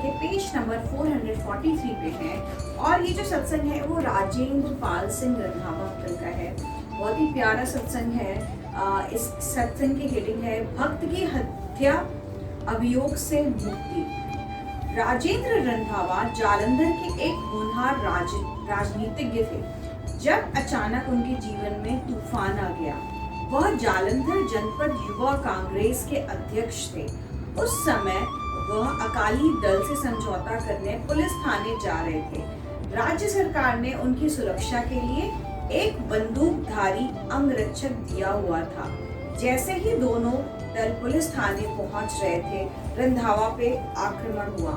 के page number 443 पे है। और ये जो सत्संग है वो राजेंद्र पाल सिंह रंधावा अंकल का है। बहुत ही प्यारा सत्संग है। इस सत्संग की हेडिंग है भक्त की हत्या अभियोग से मुक्ति। राजेंद्र रंधावा जालंधर के एक होनहार राजनीतिज्ञ थे। जब अचानक उनके जीवन में तूफान आ गया। वह जालंधर जनपद युवा कांग्रेस के अध्यक्ष थे। उस समय वह अकाली दल से समझौता करने पुलिस थाने जा रहे थे। राज्य सरकार ने उनकी सुरक्षा के लिए एक बंदूकधारी अंगरक्षक दिया हुआ था। जैसे ही दोनों दल पुलिस थाने पहुंच रहे थे, रंधावा पे आक्रमण हुआ।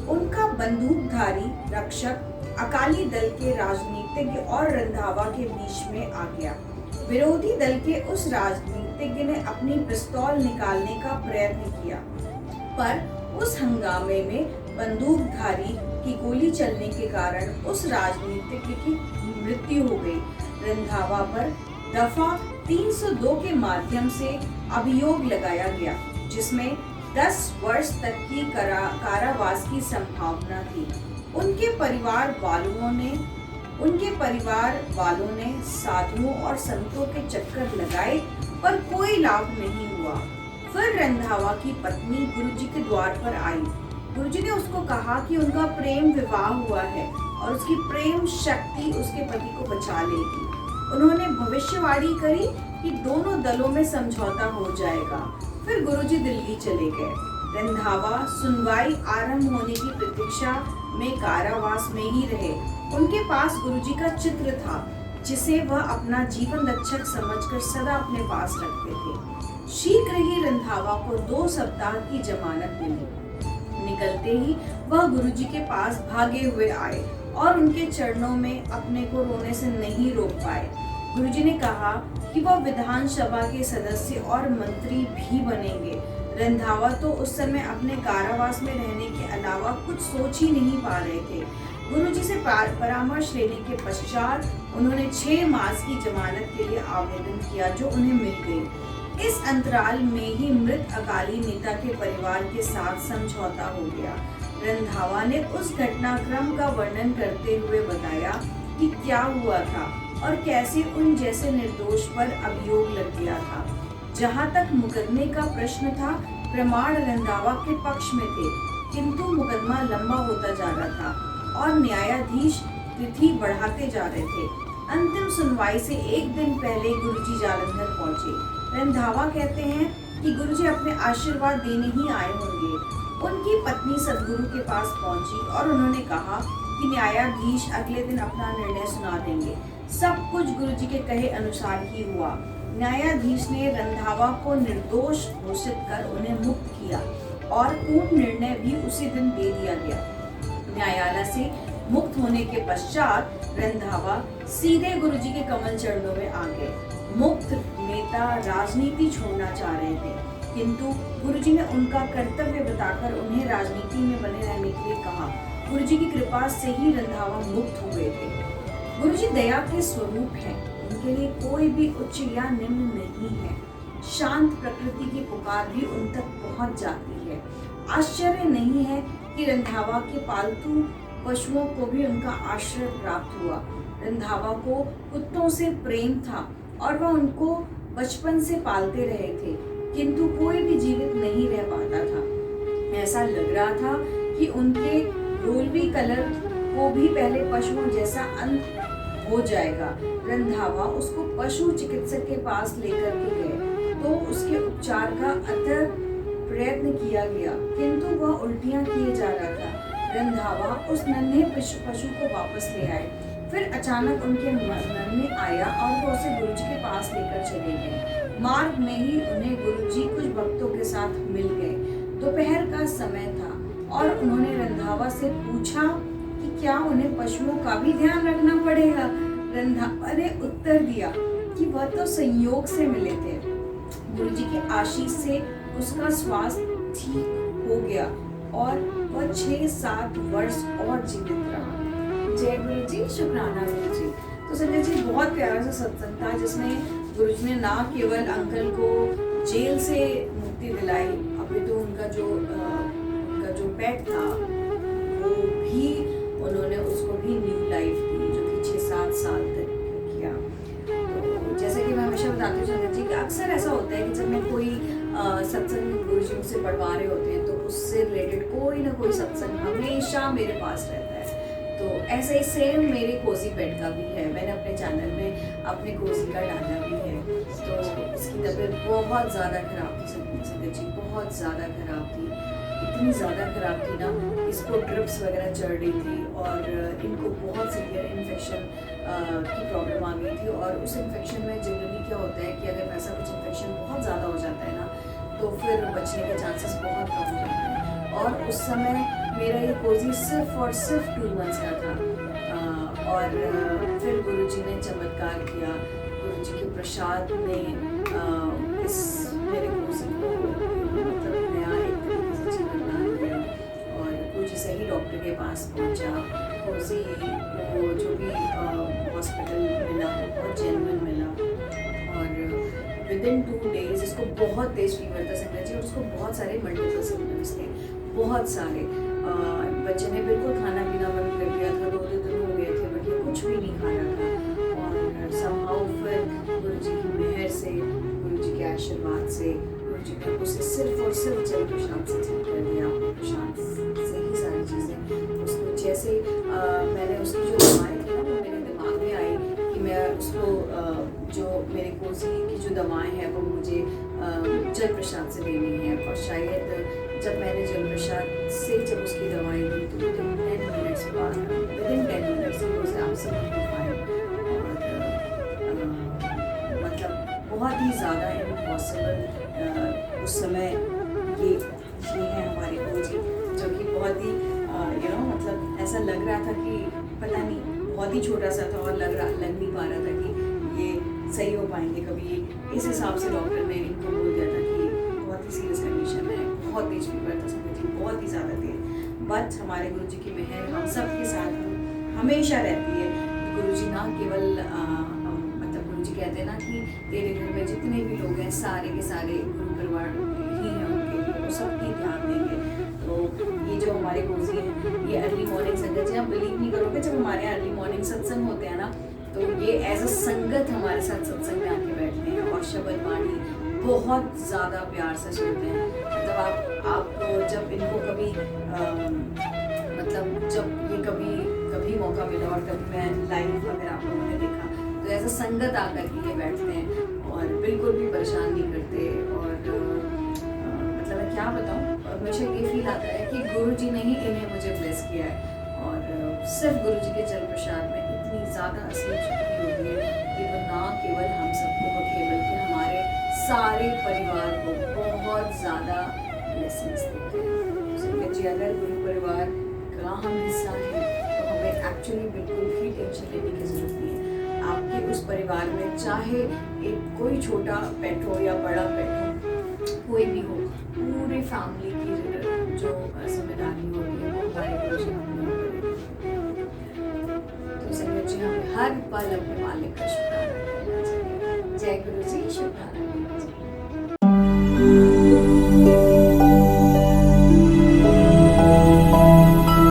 उनका बंदूकधारी रक्षक अकाली दल के राजनीतिज्ञ और रंधावा के बीच में आ गया। विरोधी दल के उस राजनीतिज्ञ ने अपनी पिस्तौल निकालने का प्रयत्न किया, पर उस हंगामे में बंदूकधारी की गोली चलने के कारण उस राजनीतिज्ञ की मृत्यु हो गई। रंधावा पर दफा 302 के माध्यम से अभियोग लगाया गया, जिसमें 10 वर्ष तक की कारावास की संभावना थी। उनके परिवार वालों ने साधुओं और संतों के चक्कर लगाए, पर कोई लाभ नहीं हुआ। फिर रंधावा की पत्नी गुरुजी के द्वार पर आई। गुरुजी ने उसको कहा कि उनका प्रेम विवाह हुआ है और उसकी प्रेम शक्ति उसके पति को बचा लेगी। उन्होंने भविष्यवाणी करी कि दोनों दलों में समझौता हो जाएगा। फिर गुरुजी दिल्ली चले गए। रंधावा सुनवाई आरंभ होने की प्रतीक्षा में कारावास में ही रहे। उनके पास गुरुजी का चित्र था, जिसे वह अपना जीवन रक्षक समझकर सदा अपने पास रखते थे। शीघ्र ही रंधावा को 2 सप्ताह की जमानत मिली। निकलते ही वह गुरुजी के पास भागे हुए आए और उनके चरणों में अपने को रोने से नहीं रोक पाए। गुरुजी ने कहा कि वह विधानसभा के सदस्य और मंत्री भी बनेंगे। रंधावा तो उस समय अपने कारावास में रहने के अलावा कुछ सोच ही नहीं पा रहे थे। गुरुजी से परामर्श लेने के पश्चात उन्होंने 6 मास की जमानत के लिए आवेदन किया, जो उन्हें मिल गई। इस अंतराल में ही मृत अकाली नेता के परिवार के साथ समझौता हो गया। रंधावा ने उस घटनाक्रम का वर्णन करते हुए बताया कि क्या हुआ था और कैसे उन जैसे निर्दोष पर अभियोग लग गया था। जहां तक मुकदमे का प्रश्न था, प्रमाण रंधावा के पक्ष में थे, किंतु मुकदमा लंबा होता जा रहा था और न्यायाधीश तिथि बढ़ाते जा रहे थे। अंतिम सुनवाई से 1 दिन पहले गुरुजी जालंधर पहुंचे। रंधावा कहते हैं कि गुरुजी अपने आशीर्वाद देने ही आए होंगे। उनकी पत्नी सदगुरु के पास पहुंची और उन्होंने कहा कि न्यायाधीश अगले दिन अपना निर्णय सुना देंगे। सब कुछ गुरुजी के कहे अनुसार ही हुआ। न्यायाधीश ने रंधावा को निर्दोष घोषित कर उन्हें मुक्त किया और पूर्ण निर्णय भी उसी दिन दे दिया गया। न्यायालय से मुक्त होने के पश्चात रंधावा सीधे गुरुजी के कमल चरणों में आ गए। मुक्त नेता राजनीति छोड़ना चाह रहे थे, किंतु गुरुजी ने उनका कर्तव्य बताकर उन्हें राजनीति में बने रहने के लिए कहा। गुरुजी की कृपा से ही रंधावा मुक्त हुए थे। गुरुजी दया के स्वरूप हैं। उनके लिए कोई भी उच्च या निम्न नहीं है। शांत प्रकृति की पुकार भी उन तक पहुंच जाती है। आश्चर्य नहीं है कि रंधावा के पालतू पशुओं को भी उनका आश्रय प्राप्त हुआ। रंधावा को कुत्तों से प्रेम था और वह उनको बचपन से पालते रहे थे, किंतु कोई भी जीवित नहीं रह पाता था। ऐसा लग रहा था कि उनके रोलवी कलर को भी पहले पशुओं जैसा अंत हो जाएगा। रंधावा उसको पशु चिकित्सक के पास लेकर के गए तो उसके उपचार का अथक प्रयत्न किया गया, किंतु वह उल्टियां किए जा रहा था। रंधावा उस नन्हे पशु को वापस ले आए। फिर अचानक उनके मन में आया और वो उसे गुरुजी के पास लेकर चले गए। मार्ग में ही उन्हें गुरुजी कुछ भक्तों के साथ मिल गए। दोपहर का समय था और उन्होंने रंधावा से पूछा कि क्या उन्हें पशुओं का भी ध्यान रखना पड़ेगा। रंधावा ने उत्तर दिया कि वह तो संयोग से मिले थे। गुरुजी के आशीष से उसका स्वास्थ्य ठीक हो गया और वह 6-7 वर्ष और जीवित रहा। जय गुरु जी, शुक्राना गुरु जी। तो संजय जी, बहुत प्यारा सा सत्संग था जिसमें गुरुजी ने ना केवल अंकल को जेल से मुक्ति दिलाई, अभी तो उनका जो पेट था भी उन्होंने उसको भी न्यू लाइफ दी, जो कि 6-7 साल तक किया। तो जैसे कि मैं हमेशा बताती हूँ संगत जी कि अक्सर ऐसा होता है कि जब मैं कोई सत्संग गुरु जी मुझसे पढ़वा रहे होते हैं तो उससे रिलेटेड कोई ना कोई सत्संग हमेशा मेरे पास रहता है। तो ऐसे ही सेम मेरे कोजी पेट का भी है, मैंने अपने चैनल में अपने कोजी का डाला भी है। तो इसकी तबीयत बहुत ज़्यादा ख़राब थी संगत जी, बहुत ज़्यादा ख़राब थी, इतनी ज़्यादा ख़राब थी ना, इसको ड्रिप्स वगैरह चढ़ रही थी और इनको बहुत सीवियर इन्फेक्शन की प्रॉब्लम आ गई थी। और उस इन्फेक्शन में जनरली क्या होता है कि अगर वैसा कुछ इन्फेक्शन बहुत ज़्यादा हो जाता है ना, तो फिर बचने के चांसेस बहुत कम हो जाते हैं। और उस समय मेरा ये कोजी सिर्फ और सिर्फ 2 मंथ्स का था। और फिर गुरुजी ने चमत्कार किया, गुरुजी के प्रसाद ने इस मेरे कोजी को मतलब नया एक तरीके से जीवन दान दिया। और गुरुजी से ही डॉक्टर के पास पहुंचा, कोजी को जो भी हॉस्पिटल मिला वो बहुत जेन्युइन मिला। और विदिन 2 डेज इसको बहुत तेज फीवर था संगत जी, और उसको बहुत सारे मल्टीपल सिम्टम्स थे, बहुत सारे। बच्चे ने बिल्कुल खाना पीना बंद कर दिया था, 2 दिन हो गए थे बट ये कुछ भी नहीं खा रहा था। और समहाउ फिर गुरुजी की मेहर से, गुरुजी के आशीर्वाद से, गुरुजी ने उसे सिर्फ और सिर्फ जल प्रसाद से ठीक कर दिया, प्रसाद से ही सारी चीज़ें। उसको जैसे मैंने उसकी जो दवाएँ थी ना वो मेरे दिमाग में आई कि मैं उसको जो मेरे कोजी की जो दवाएँ हैं वो मुझे जल प्रसाद से देनी है। और शायद जब मैंने जल प्रसाद से जब उसकी दवाई दी तो विदिन 10 मिनट्स बाद, विदिन 10 मिनट्स ही उसे एब्सोल्युटली फाइन। और मतलब बहुत ही ज़्यादा इम्पॉसिबल उस समय ये है हमारे कोजी, जो कि बहुत ही मतलब ऐसा लग रहा था कि पता नहीं, बहुत ही छोटा सा था और लग नहीं पा रहा था कि ये सही हो पाएंगे कभी। इस हिसाब से डॉक्टर ने इनको बोल दिया था कि बहुत ही सीरियस कंडीशन है, बहुत तेज फीवर था संगत जी, बहुत ही ज़्यादा तेज। बट हमारे गुरुजी की मेहर हम सब के साथ हमेशा रहती है। गुरुजी ना केवल मतलब गुरुजी कहते हैं ना कि तेरे घर में जितने भी लोग हैं सारे के सारे गुरु परिवार ही हैं, उनके लिए वो सबकी ध्यान देंगे। तो ये जो हमारे गुरुजी हैं ये अर्ली मॉर्निंग संगत जी, आप बिलीव नहीं करोगे, जब हमारे यहाँ अर्ली मॉर्निंग सत्संग होते हैं ना तो ये एज अ संगत हमारे साथ सत्संग में आके बैठते हैं और शब्द वाणी बहुत ज़्यादा प्यार से सुनते हैं। मतलब आप जब इनको कभी मतलब जब ये कभी मौका मिला और कभी मैं लाइव अगर आप लोगों ने देखा तो एज अ संगत आकर के ये बैठते हैं और बिल्कुल भी परेशान नहीं करते। और मतलब मैं क्या बताऊँ, हमेशा ये फील आता है कि गुरुजी ने ही इन्हें मुझे ब्लेस किया है। और सिर्फ गुरुजी के जल प्रसाद में इतनी ज़्यादा असली शक्ति होती है कि वो ना केवल हम सबको बल्कि हमारे सारे परिवार को बहुत ज़्यादा ब्लेसिंग्स देते हैं। संगत जी, अगर गुरु परिवार का हम हिस्सा हैं तो हमें एक्चुअली बिल्कुल भी टेंशन लेने की ज़रूरत नहीं है। आपके उस परिवार में चाहे एक कोई छोटा पेट हो या बड़ा पेट हो, कोई भी हो, पूरे फैमिली की जो जिम्मेदारी होती है वो हमारे गुरुजी हमें। तो संगत जी, हमें हर पल अपने